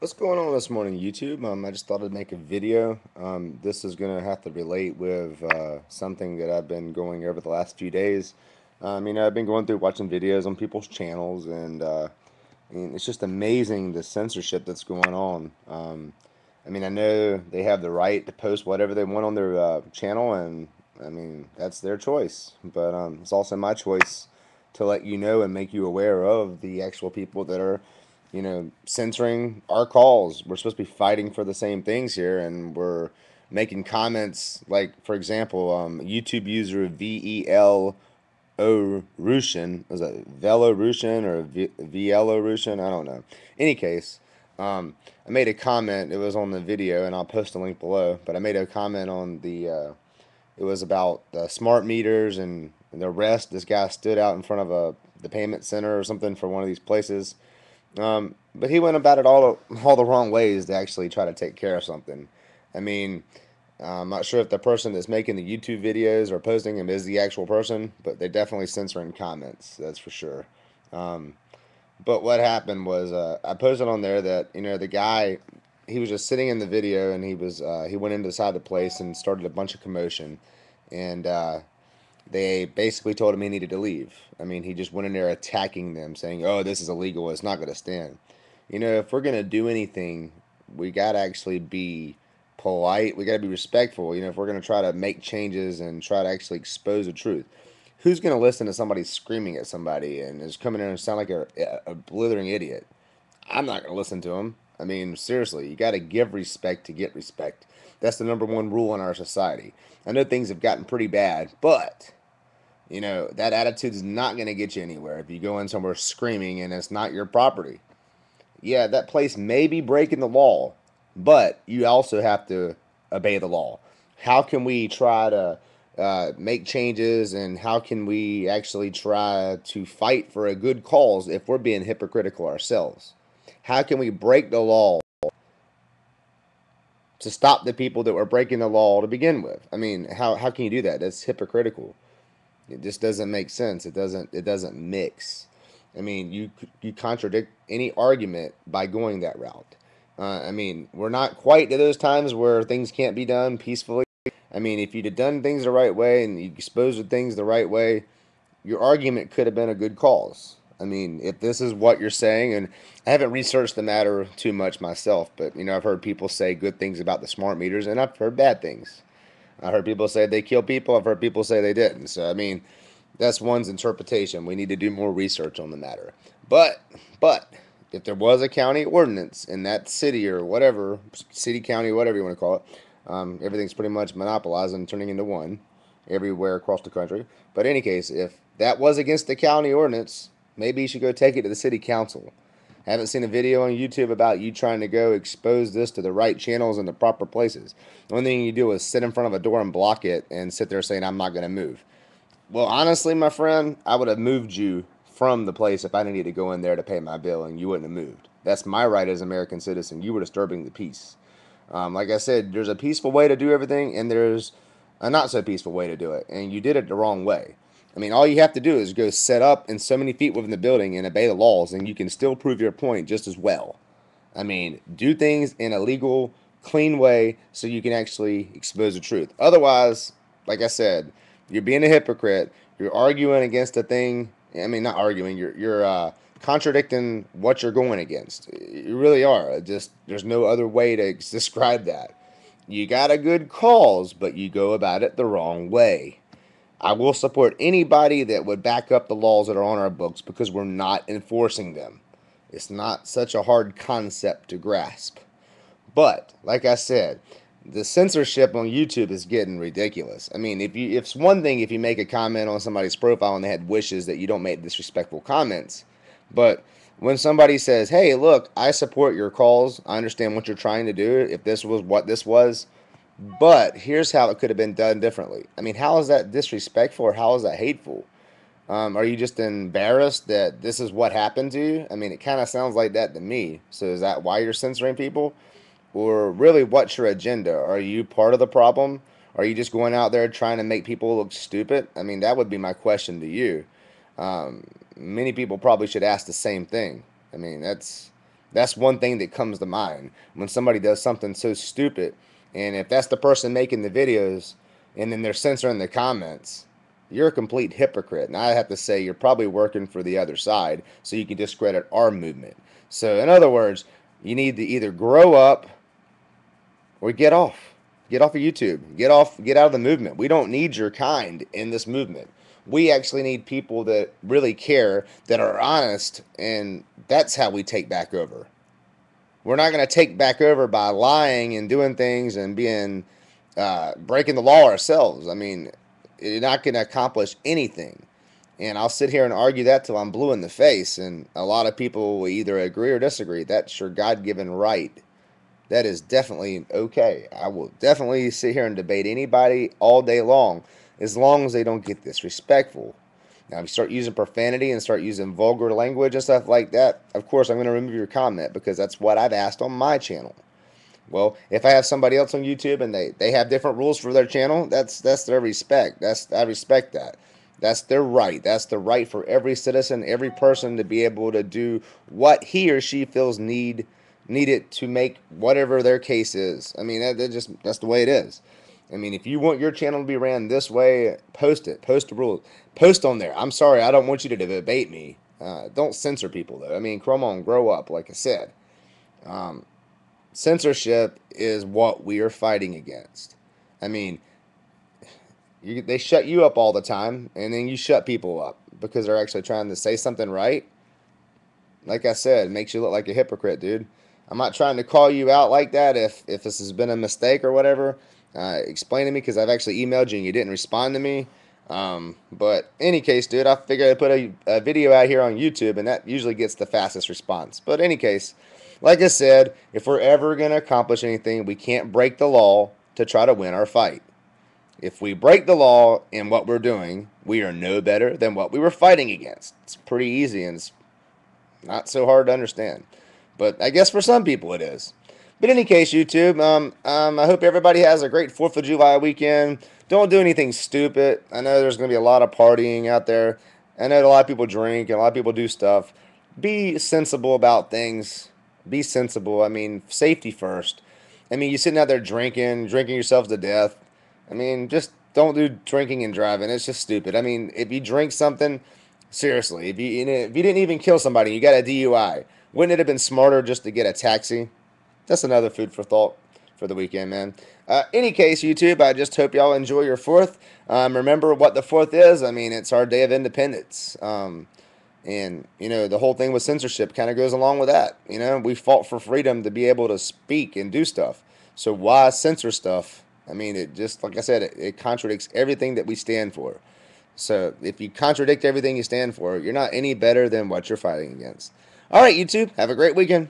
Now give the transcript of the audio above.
What's going on this morning, YouTube? I just thought I'd make a video. This is going to have to relate with something that I've been going over the last few days. I've been going through watching videos on people's channels, and it's just amazing the censorship that's going on. I know they have the right to post whatever they want on their channel, and that's their choice. But it's also my choice to let you know and make you aware of the actual people that are censoring our calls. We're supposed to be fighting for the same things here, and we're making comments like, for example, YouTube user velorution, was that velorution or velorution? I don't know. Any case, I made a comment. It was on the video, and I'll post a link below. But I made a comment on it was about smart meters and the rest. This guy stood out in front of the payment center or something for one of these places, but he went about it all the wrong ways to actually try to take care of something. I mean, I'm not sure if the person that's making the YouTube videos or posting them is the actual person, but they're definitely censoring comments. That's for sure. Um, but what happened was I posted on there that the guy, he was just sitting in the video, and he went into the side of the place and started a bunch of commotion, and they basically told him he needed to leave. He just went in there attacking them, saying, "Oh, this is illegal. It's not going to stand." If we're going to do anything, we got to actually be polite. We got to be respectful. If we're going to try to make changes and try to actually expose the truth, who's going to listen to somebody screaming at somebody and is coming in and sound like a blithering idiot? I'm not going to listen to him. Seriously, you got to give respect to get respect. That's the number one rule in our society. I know things have gotten pretty bad, but that attitude is not going to get you anywhere if you go in somewhere screaming and it's not your property. Yeah, that place may be breaking the law, but you also have to obey the law. How can we try to make changes, and how can we actually try to fight for a good cause if we're being hypocritical ourselves? How can we break the law to stop the people that were breaking the law to begin with? How can you do that? That's hypocritical. It just doesn't make sense. It doesn't mix. You contradict any argument by going that route. We're not quite to those times where things can't be done peacefully. If you'd have done things the right way and you exposed things the right way, your argument could have been a good cause. If this is what you're saying, and I haven't researched the matter too much myself, but I've heard people say good things about the smart meters, and I've heard bad things. I heard people say they kill people. I've heard people say they didn't. So that's one's interpretation. We need to do more research on the matter. But if there was a county ordinance in that city or whatever, city, county, whatever you want to call it, everything's pretty much monopolized and turning into one everywhere across the country. But in any case, if that was against the county ordinance, maybe you should go take it to the city council. I haven't seen a video on YouTube about you trying to go expose this to the right channels in the proper places. The only thing you do is sit in front of a door and block it and sit there saying, "I'm not going to move." Well, honestly, my friend, I would have moved you from the place if I needed to go in there to pay my bill, and you wouldn't have moved. That's my right as an American citizen. You were disturbing the peace. Like I said, there's a peaceful way to do everything, and there's a not so peaceful way to do it, and you did it the wrong way. All you have to do is go set up in so many feet within the building and obey the laws, and you can still prove your point just as well. Do things in a legal, clean way so you can actually expose the truth. Otherwise, like I said, you're being a hypocrite. You're arguing against a thing. Not arguing. You're contradicting what you're going against. You really are. Just there's no other way to describe that. You got a good cause, but you go about it the wrong way. I will support anybody that would back up the laws that are on our books because we're not enforcing them. It's not such a hard concept to grasp. But like I said, the censorship on YouTube is getting ridiculous. If it's one thing if you make a comment on somebody's profile and they had wishes that you don't make disrespectful comments, but when somebody says, "Hey, look, I support your calls. I understand what you're trying to do. If this was what this was, but here's how it could have been done differently." How is that disrespectful, or how is that hateful? Are you just embarrassed that this is what happened to you? It kind of sounds like that to me. So is that why you're censoring people? Or really, what's your agenda? Are you part of the problem? Are you just going out there trying to make people look stupid? That would be my question to you. Many people probably should ask the same thing. That's That's one thing that comes to mind when somebody does something so stupid. And if that's the person making the videos and then they're censoring the comments, you're a complete hypocrite. And I have to say, you're probably working for the other side so you can discredit our movement. So, in other words, you need to either grow up or get off. Get off of YouTube. Get off. Get out of the movement. We don't need your kind in this movement. We actually need people that really care, that are honest, and that's how we take back over. We're not going to take back over by lying and doing things and being breaking the law ourselves. I mean, you're not going to accomplish anything. And I'll sit here and argue that till I'm blue in the face. And a lot of people will either agree or disagree. That's your God given right. That is definitely okay. I will definitely sit here and debate anybody all day long as they don't get disrespectful. Now, if you start using profanity and start using vulgar language and stuff like that, of course, I'm going to remove your comment because that's what I've asked on my channel. Well, if I have somebody else on YouTube and they have different rules for their channel, that's their respect. I respect that. That's their right. That's the right for every citizen, every person to be able to do what he or she feels needed to make whatever their case is. I mean, that's the way it is. I mean, if you want your channel to be ran this way, post it. Post the rules. Post on there. I'm sorry, I don't want you to debate me. Don't censor people, though. I mean, come on, grow up, like I said. Censorship is what we are fighting against. I mean, they shut you up all the time, and then you shut people up because they're actually trying to say something right. Like I said, it makes you look like a hypocrite, dude. I'm not trying to call you out like that. If this has been a mistake or whatever, explain to me because I've actually emailed you and you didn't respond to me. But any case, dude, I figured I'd put a video out here on YouTube, and that usually gets the fastest response. But any case, like I said, if we're ever going to accomplish anything, we can't break the law to try to win our fight. If we break the law in what we're doing, we are no better than what we were fighting against. It's pretty easy and it's not so hard to understand. But I guess for some people it is. But in any case, YouTube, I hope everybody has a great 4th of July weekend. Don't do anything stupid. I know there's going to be a lot of partying out there. I know a lot of people drink and a lot of people do stuff. Be sensible about things. Be sensible. I mean, safety first. I mean, you're sitting out there drinking yourself to death. I mean, just don't do drinking and driving. It's just stupid. I mean, if you drink something, seriously, if you didn't even kill somebody, you got a DUI, wouldn't it have been smarter just to get a taxi? That's another food for thought for the weekend, man. Any case, YouTube, I just hope y'all enjoy your 4th. Remember what the 4th is. I mean, it's our Day of Independence. And, you know, the whole thing with censorship kind of goes along with that. You know, we fought for freedom to be able to speak and do stuff. So why censor stuff? I mean, it just, like I said, it contradicts everything that we stand for. So if you contradict everything you stand for, you're not any better than what you're fighting against. All right, YouTube, have a great weekend.